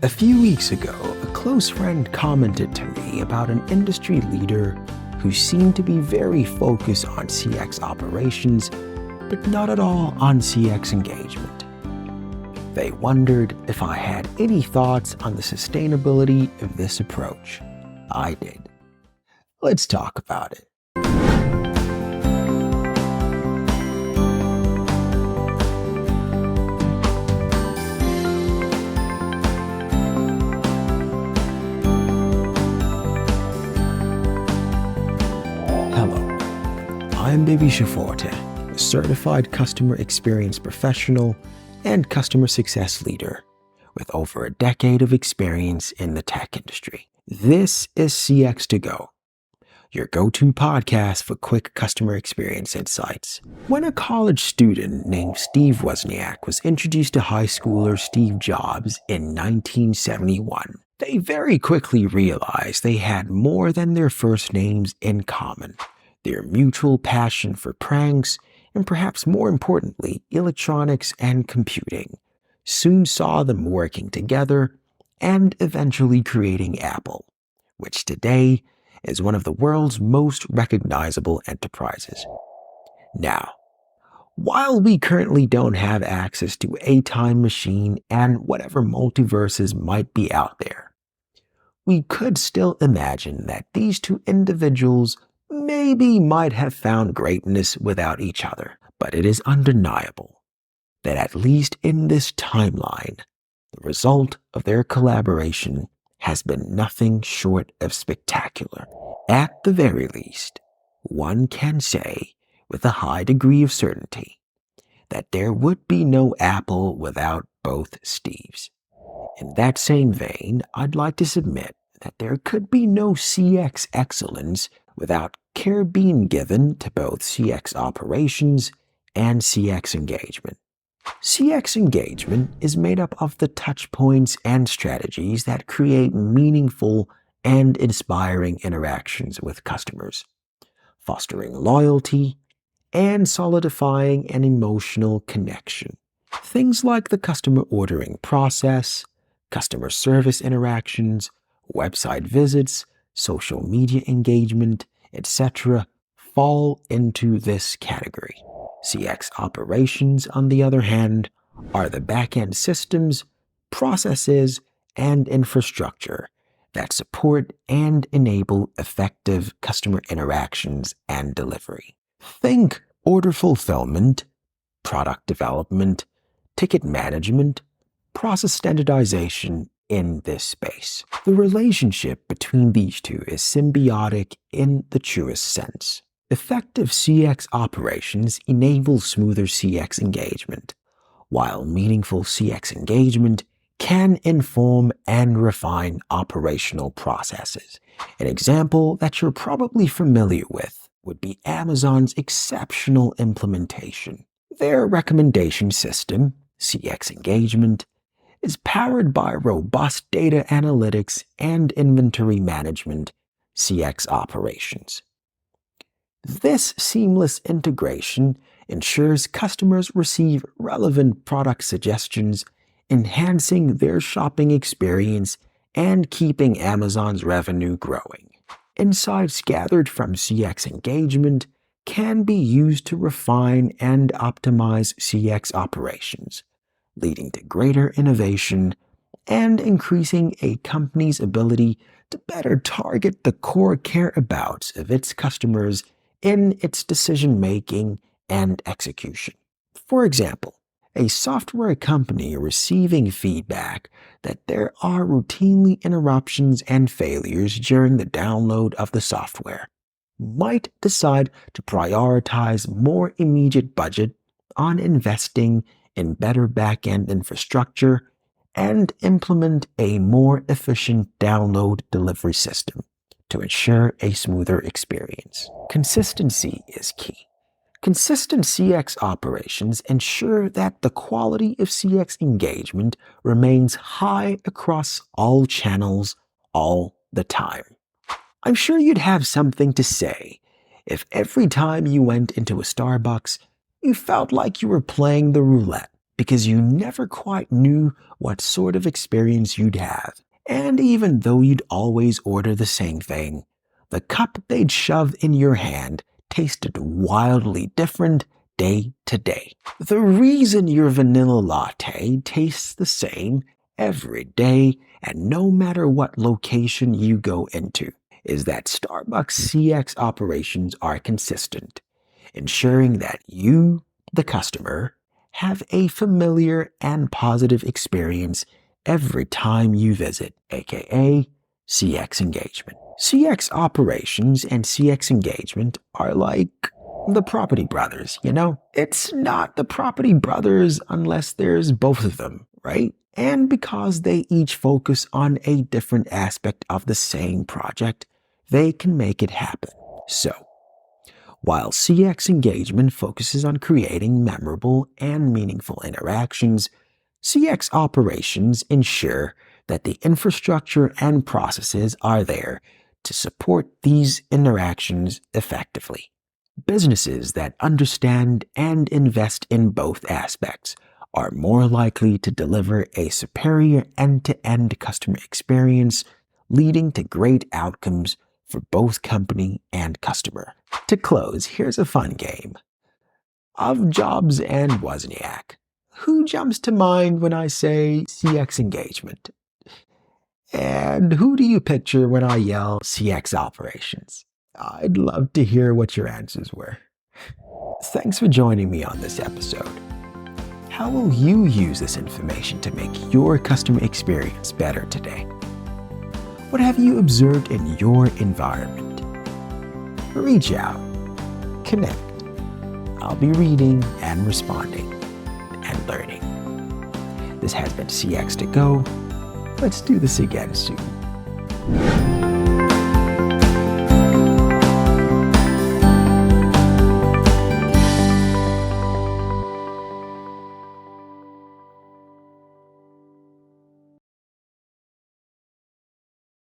A few weeks ago, a close friend commented to me about an industry leader who seemed to be very focused on CX operations, but not at all on CX engagement. They wondered if I had any thoughts on the sustainability of this approach. I did. Let's talk about it. Hello, I'm Devisha Forte, a certified customer experience professional and customer success leader with over a decade of experience in the tech industry. This is CX to Go, your go-to podcast for quick customer experience insights. When a college student named Steve Wozniak was introduced to high schooler Steve Jobs in 1971, they very quickly realized they had more than their first names in common. Their mutual passion for pranks, and perhaps more importantly, electronics and computing, soon saw them working together and eventually creating Apple, which today is one of the world's most recognizable enterprises. Now, while we currently don't have access to a time machine and whatever multiverses might be out there, we could still imagine that these two individuals maybe might have found greatness without each other. But it is undeniable that at least in this timeline, the result of their collaboration has been nothing short of spectacular. At the very least, one can say with a high degree of certainty that there would be no Apple without both Steves. In that same vein, I'd like to submit that there could be no CX excellence without care being given to both CX operations and CX engagement. CX engagement is made up of the touch points and strategies that create meaningful and inspiring interactions with customers, fostering loyalty and solidifying an emotional connection. Things like the customer ordering process, customer service interactions, website visits, social media engagement, etc. fall into this category. CX operations, on the other hand, are the back-end systems, processes, and infrastructure that support and enable effective customer interactions and delivery. Think order fulfillment, product development, ticket management, process standardization in this space. The relationship between these two is symbiotic in the truest sense. Effective CX operations enable smoother CX engagement, while meaningful CX engagement can inform and refine operational processes. An example that you're probably familiar with would be Amazon's exceptional implementation. Their recommendation system, CX engagement, is powered by robust data analytics and inventory management, CX operations. This seamless integration ensures customers receive relevant product suggestions, enhancing their shopping experience and keeping Amazon's revenue growing. Insights gathered from CX engagement can be used to refine and optimize CX operations, leading to greater innovation and increasing a company's ability to better target the core care-abouts of its customers in its decision-making and execution. For example, a software company receiving feedback that there are routinely interruptions and failures during the download of the software might decide to prioritize more immediate budget on investing in better back-end infrastructure and implement a more efficient download delivery system to ensure a smoother experience. Consistency is key. Consistent CX operations ensure that the quality of CX engagement remains high across all channels all the time. I'm sure you'd have something to say if every time you went into a Starbucks, you felt like you were playing the roulette, because you never quite knew what sort of experience you'd have. And even though you'd always order the same thing, the cup they'd shove in your hand tasted wildly different day to day. The reason your vanilla latte tastes the same every day and no matter what location you go into is that Starbucks CX operations are consistent, ensuring that you, the customer, have a familiar and positive experience every time you visit, aka CX engagement. CX operations and CX engagement are like the Property Brothers, you know? It's not the Property Brothers unless there's both of them, right? And because they each focus on a different aspect of the same project, they can make it happen. So, while CX engagement focuses on creating memorable and meaningful interactions, CX operations ensure that the infrastructure and processes are there to support these interactions effectively. Businesses that understand and invest in both aspects are more likely to deliver a superior end-to-end customer experience, leading to great outcomes for both company and customer. To close, here's a fun game. Of Jobs and Wozniak, who jumps to mind when I say CX engagement? And who do you picture when I yell CX operations? I'd love to hear what your answers were. Thanks for joining me on this episode. How will you use this information to make your customer experience better today? What have you observed in your environment? Reach out, connect. I'll be reading and responding and learning. This has been CX to Go. Let's do this again soon.